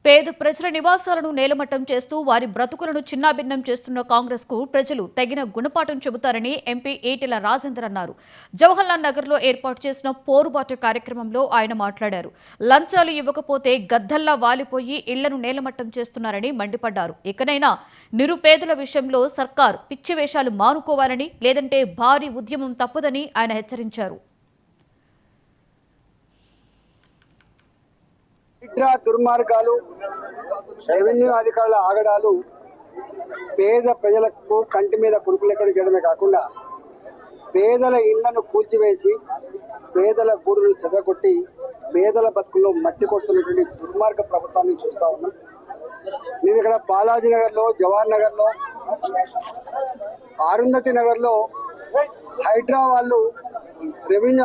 పేద ప్రజల నివాసాలను నేలమట్టం చేస్తూ వారి బ్రతుకులను చిన్నాభిన్నం చేస్తున్న కాంగ్రెస్ కు ప్రజలు తగిన గుణపాఠం చెబుతారని ఎంపీ ఈటెల రాజేందర్ అన్నారు. జవహర్లాల్ నగర్ లో ఏర్పాటు చేసిన పోరుబాటు కార్యక్రమంలో ఆయన మాట్లాడారు. లంచాలు ఇవ్వకపోతే గద్దల్లా వాలిపోయి ఇళ్లను నేలమట్టం చేస్తున్నారని మండిపడ్డారు. ఇకనైనా నిరుపేదల విషయంలో సర్కార్ పిచ్చి వేషాలు మానుకోవాలని, లేదంటే భారీ ఉద్యమం తప్పదని ఆయన హెచ్చరించారు. దుర్మార్గాలు, రెవెన్యూ అధికారుల ఆగడాలు పేద ప్రజలకు కంటి మీద కురుకులెక్కడి చేయడమే కాకుండా పేదల ఇళ్లను కూల్చివేసి పేదల గూడును చెదగొట్టి పేదల బతుకుల్లో మట్టి కొడుతున్నటువంటి దుర్మార్గ ప్రభుత్వాన్ని చూస్తూ ఉన్నాం. మేము ఇక్కడ బాలాజీ నగర్లో, జవహర్ నగర్లో, అరుంధతి నగర్లో హైడ్రా వాళ్ళు రెవెన్యూ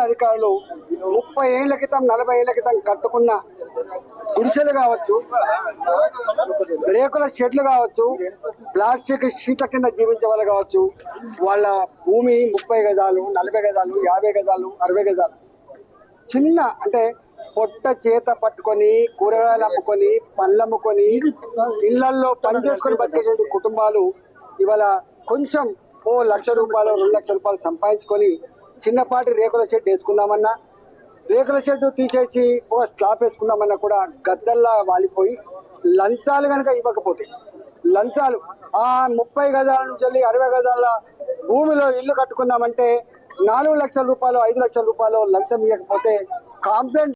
అధికారులు 30 ఏళ్ల క్రితం 40 ఏళ్ల క్రితం కట్టుకున్న గుడిసెలు కావచ్చు, రేకుల షెడ్లు కావచ్చు, ప్లాస్టిక్ షీట్ల కింద జీవించే వాళ్ళు కావచ్చు, వాళ్ళ భూమి 30 గజాలు, 40 గజాలు, 50 గజాలు, 60 గజాలు చిన్న అంటే పొట్ట చేత పట్టుకొని కూరగాయలు అమ్ముకొని పండ్లు అమ్ముకొని ఇళ్లల్లో పనిచేసుకొని బతికేటువంటి కుటుంబాలు ఇవాళ కొంచెం ₹1 లక్ష, ₹2 లక్షలు సంపాదించుకొని చిన్నపాటి రేకుల షెడ్ వేసుకుందామన్నా, రేకుల షెడ్ తీసేసి ఒక స్లాబ్ వేసుకుందామన్నా కూడా గద్దల్లా వాలిపోయి లంచాలు కనుక ఇవ్వకపోతే, లంచాలు ఆ 30 గజాల నుంచి 60 గజాల భూమిలో ఇల్లు కట్టుకుందామంటే ₹4 లక్షల, ₹5 లక్షల లంచం ఇవ్వకపోతే కాంప్లైంట్